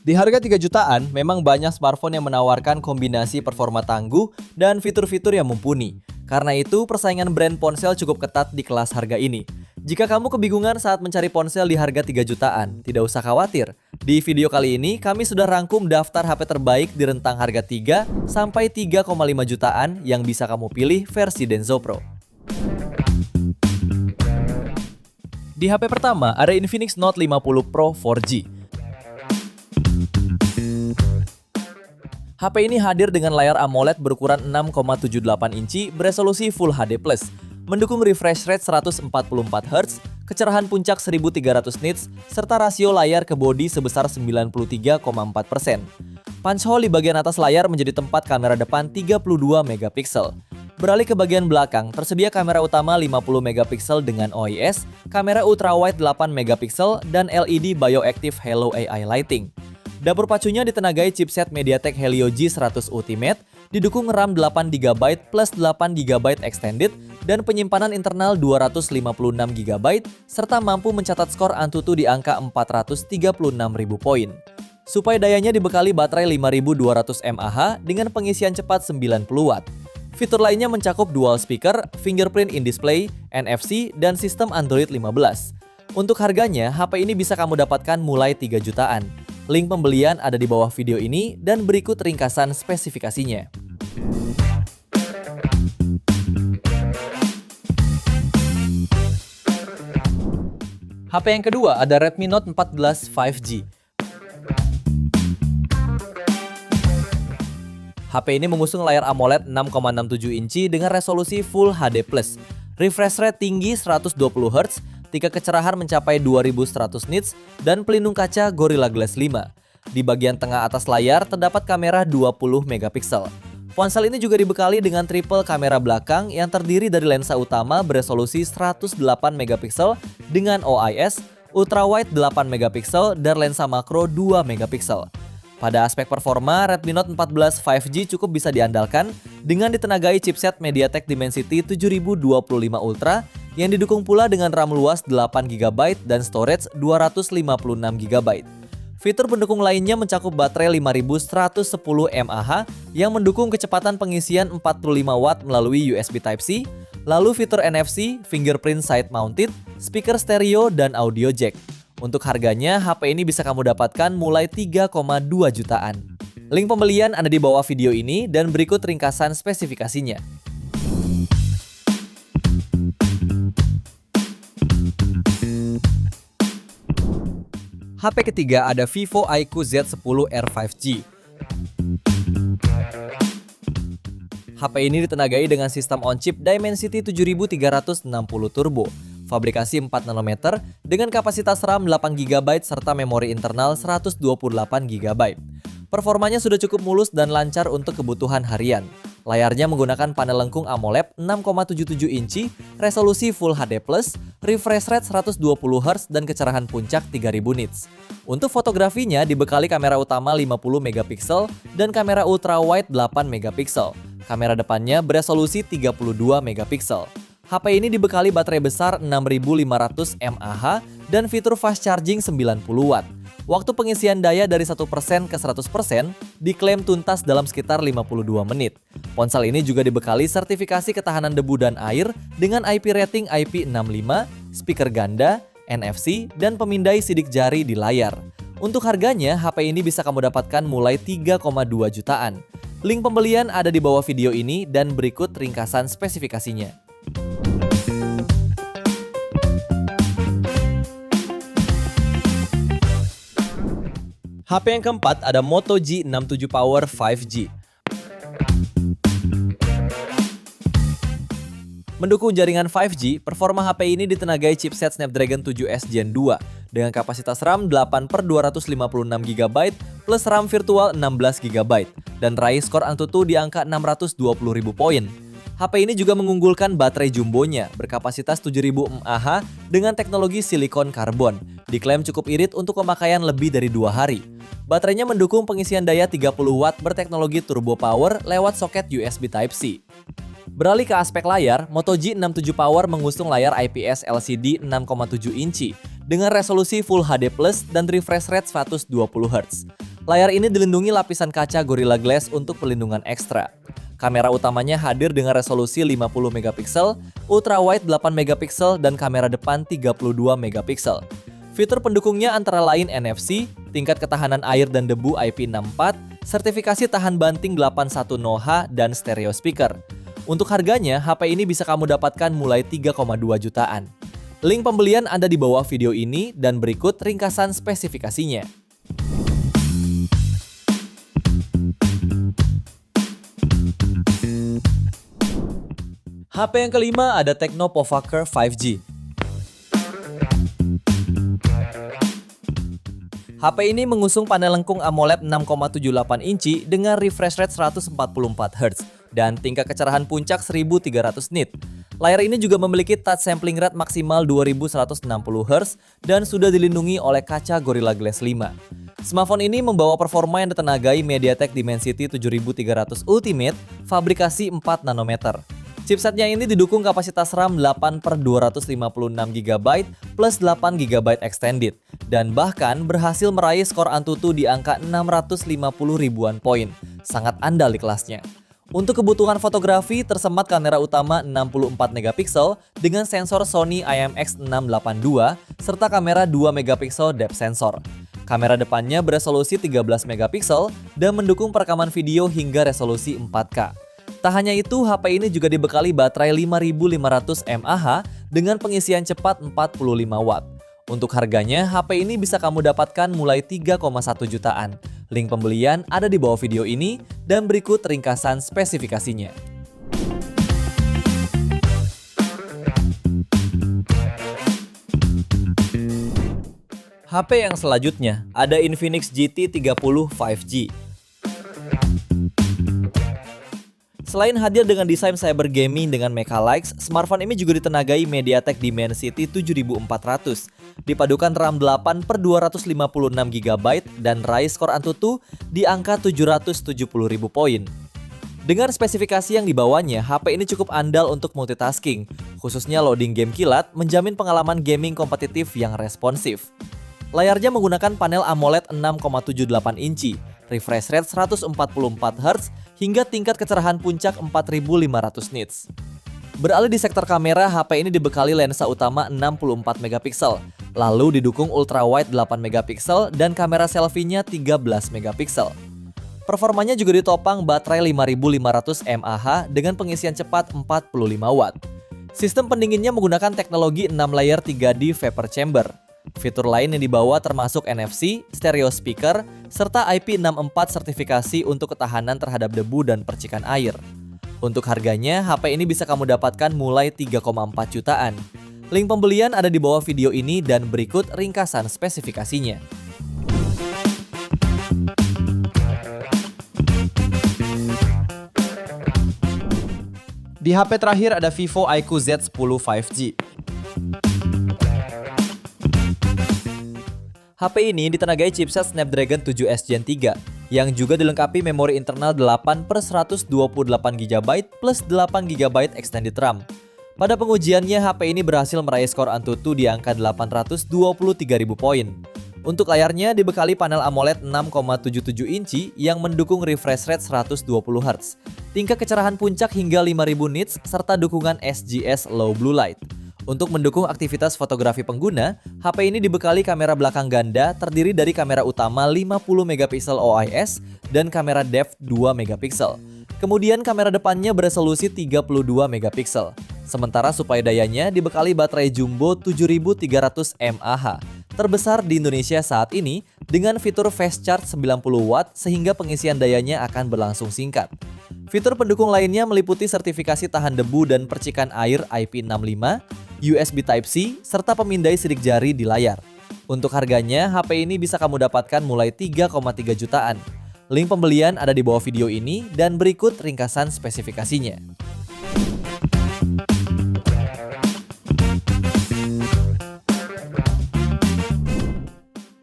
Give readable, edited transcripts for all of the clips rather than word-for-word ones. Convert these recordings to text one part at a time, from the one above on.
Di harga 3 jutaan, memang banyak smartphone yang menawarkan kombinasi performa tangguh dan fitur-fitur yang mumpuni. Karena itu, persaingan brand ponsel cukup ketat di kelas harga ini. Jika kamu kebingungan saat mencari ponsel di harga 3 jutaan, tidak usah khawatir. Di video kali ini, kami sudah rangkum daftar HP terbaik di rentang harga 3 sampai 3,5 jutaan yang bisa kamu pilih versi Denso Pro. Di HP pertama, ada Infinix Note 50 Pro 4G. HP ini hadir dengan layar AMOLED berukuran 6,78 inci beresolusi Full HD+, mendukung refresh rate 144 Hz, kecerahan puncak 1300 nits, serta rasio layar ke bodi sebesar 93,4%. Punch hole di bagian atas layar menjadi tempat kamera depan 32 megapiksel. Beralih ke bagian belakang, tersedia kamera utama 50 megapiksel dengan OIS, kamera ultrawide 8 megapiksel, dan LED Bioactive Halo AI Lighting. Dapur pacunya ditenagai chipset MediaTek Helio G100 Ultimate, didukung RAM 8GB plus 8GB extended, dan penyimpanan internal 256GB, serta mampu mencatat skor Antutu di angka 436.000 poin. Suplai dayanya dibekali baterai 5200 mAh dengan pengisian cepat 90 Watt. Fitur lainnya mencakup dual speaker, fingerprint in display, NFC, dan sistem Android 15. Untuk harganya, HP ini bisa kamu dapatkan mulai 3 jutaan. Link pembelian ada di bawah video ini dan berikut ringkasan spesifikasinya. HP yang kedua ada Redmi Note 14 5G. HP ini mengusung layar AMOLED 6,67 inci dengan resolusi Full HD+, refresh rate tinggi 120 Hz, tingkat kecerahan mencapai 2100 nits, dan pelindung kaca Gorilla Glass 5. Di bagian tengah atas layar terdapat kamera 20 megapiksel. Ponsel ini juga dibekali dengan triple kamera belakang yang terdiri dari lensa utama beresolusi 108 megapiksel dengan OIS, ultrawide 8 megapiksel, dan lensa makro 2 megapiksel. Pada aspek performa, Redmi Note 14 5G cukup bisa diandalkan dengan ditenagai chipset MediaTek Dimensity 7025 Ultra yang didukung pula dengan RAM luas 8GB dan storage 256GB. Fitur pendukung lainnya mencakup baterai 5110 mAh yang mendukung kecepatan pengisian 45 Watt melalui USB Type-C, lalu fitur NFC, fingerprint side mounted, speaker stereo, dan audio jack. Untuk harganya, HP ini bisa kamu dapatkan mulai 3,2 jutaan. Link pembelian ada di bawah video ini dan berikut ringkasan spesifikasinya. HP ketiga ada Vivo iQOO Z10R 5G. HP ini ditenagai dengan sistem on-chip Dimensity 7360 Turbo, fabrikasi 4 nanometer dengan kapasitas RAM 8GB serta memori internal 128GB. Performanya sudah cukup mulus dan lancar untuk kebutuhan harian. Layarnya menggunakan panel lengkung AMOLED 6,77 inci, resolusi Full HD+, refresh rate 120 Hz, dan kecerahan puncak 3000 nits. Untuk fotografinya dibekali kamera utama 50 megapiksel dan kamera ultrawide 8 megapiksel. Kamera depannya beresolusi 32 megapiksel. HP ini dibekali baterai besar 6500 mAh dan fitur fast charging 90 Watt. Waktu pengisian daya dari 1% ke 100% diklaim tuntas dalam sekitar 52 menit. Ponsel ini juga dibekali sertifikasi ketahanan debu dan air dengan IP rating IP65, speaker ganda, NFC, dan pemindai sidik jari di layar. Untuk harganya, HP ini bisa kamu dapatkan mulai 3,2 jutaan. Link pembelian ada di bawah video ini dan berikut ringkasan spesifikasinya. HP yang keempat ada Moto G67 Power 5G. Mendukung jaringan 5G, performa HP ini ditenagai chipset Snapdragon 7S Gen 2 dengan kapasitas RAM 8/256GB plus RAM virtual 16GB dan raih skor Antutu di angka 620.000 poin. HP ini juga mengunggulkan baterai jumbonya berkapasitas 7000 mAh dengan teknologi silikon karbon. Diklaim cukup irit untuk pemakaian lebih dari 2 hari. Baterainya mendukung pengisian daya 30 Watt berteknologi turbo power lewat soket USB Type-C. Beralih ke aspek layar, Moto G67 Power mengusung layar IPS LCD 6,7 inci dengan resolusi Full HD+ dan refresh rate 120 Hz. Layar ini dilindungi lapisan kaca Gorilla Glass untuk perlindungan ekstra. Kamera utamanya hadir dengan resolusi 50 megapiksel, ultrawide 8 megapiksel, dan kamera depan 32 megapiksel. Fitur pendukungnya antara lain NFC, tingkat ketahanan air dan debu IP64, sertifikasi tahan banting 81 NOAH, dan stereo speaker. Untuk harganya, HP ini bisa kamu dapatkan mulai 3,2 jutaan. Link pembelian ada di bawah video ini dan berikut ringkasan spesifikasinya. HP yang kelima ada Tecno Povaker 5G. HP ini mengusung panel lengkung AMOLED 6,78 inci dengan refresh rate 144 Hz dan tingkat kecerahan puncak 1300 nit. Layar ini juga memiliki touch sampling rate maksimal 2160 Hz dan sudah dilindungi oleh kaca Gorilla Glass 5. Smartphone ini membawa performa yang ditenagai MediaTek Dimensity 7300 Ultimate, fabrikasi 4 nanometer. Chipsetnya ini didukung kapasitas RAM 8/256GB plus 8GB extended dan bahkan berhasil meraih skor Antutu di angka 650 ribuan poin. Sangat andal di kelasnya. Untuk kebutuhan fotografi tersemat kamera utama 64 megapiksel dengan sensor Sony IMX682 serta kamera 2 megapiksel depth sensor. Kamera depannya beresolusi 13 megapiksel dan mendukung perekaman video hingga resolusi 4K. Tak hanya itu, HP ini juga dibekali baterai 5500 mAh dengan pengisian cepat 45 Watt. Untuk harganya, HP ini bisa kamu dapatkan mulai 3,1 jutaan. Link pembelian ada di bawah video ini dan berikut ringkasan spesifikasinya. HP yang selanjutnya ada Infinix GT30 5G. Selain hadir dengan desain cyber gaming dengan Mecha Likes, smartphone ini juga ditenagai MediaTek Dimensity 7400, dipadukan RAM 8/256GB dan raih skor Antutu di angka 770.000 poin. Dengan spesifikasi yang dibawanya, HP ini cukup andal untuk multitasking, khususnya loading game kilat, menjamin pengalaman gaming kompetitif yang responsif. Layarnya menggunakan panel AMOLED 6,78 inci, refresh rate 144 Hz, hingga tingkat kecerahan puncak 4500 nits. Beralih di sektor kamera, HP ini dibekali lensa utama 64 megapiksel, lalu didukung ultrawide 8 megapiksel dan kamera selfie-nya 13 megapiksel. Performanya juga ditopang baterai 5500 mAh dengan pengisian cepat 45 Watt. Sistem pendinginnya menggunakan teknologi 6 layer 3D vapor chamber. Fitur lain yang dibawa termasuk NFC, stereo speaker, serta IP64 sertifikasi untuk ketahanan terhadap debu dan percikan air. Untuk harganya, HP ini bisa kamu dapatkan mulai 3,4 jutaan. Link pembelian ada di bawah video ini dan berikut ringkasan spesifikasinya. Di HP terakhir ada Vivo iQOO Z10 5G. HP ini ditenagai chipset Snapdragon 7S Gen 3 yang juga dilengkapi memori internal 8/128GB plus 8GB extended RAM. Pada pengujiannya, HP ini berhasil meraih skor Antutu di angka 823.000 poin. Untuk layarnya dibekali panel AMOLED 6,77 inci yang mendukung refresh rate 120 Hz, tingkat kecerahan puncak hingga 5000 nits serta dukungan SGS Low Blue Light. Untuk mendukung aktivitas fotografi pengguna, HP ini dibekali kamera belakang ganda terdiri dari kamera utama 50 megapiksel OIS dan kamera depth 2 megapiksel. Kemudian kamera depannya beresolusi 32 megapiksel. Sementara suplai dayanya dibekali baterai jumbo 7300 mAh, terbesar di Indonesia saat ini dengan fitur fast charge 90 Watt sehingga pengisian dayanya akan berlangsung singkat. Fitur pendukung lainnya meliputi sertifikasi tahan debu dan percikan air IP65, USB Type-C, serta pemindai sidik jari di layar. Untuk harganya, HP ini bisa kamu dapatkan mulai 3,3 jutaan. Link pembelian ada di bawah video ini dan berikut ringkasan spesifikasinya.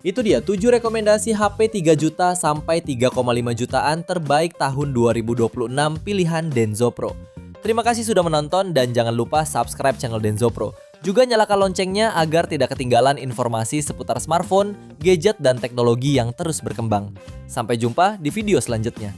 Itu dia 7 rekomendasi HP 3 juta sampai 3,5 jutaan terbaik tahun 2026 pilihan Denso Pro. Terima kasih sudah menonton dan jangan lupa subscribe channel Denso Pro. Juga nyalakan loncengnya agar tidak ketinggalan informasi seputar smartphone, gadget, dan teknologi yang terus berkembang. Sampai jumpa di video selanjutnya.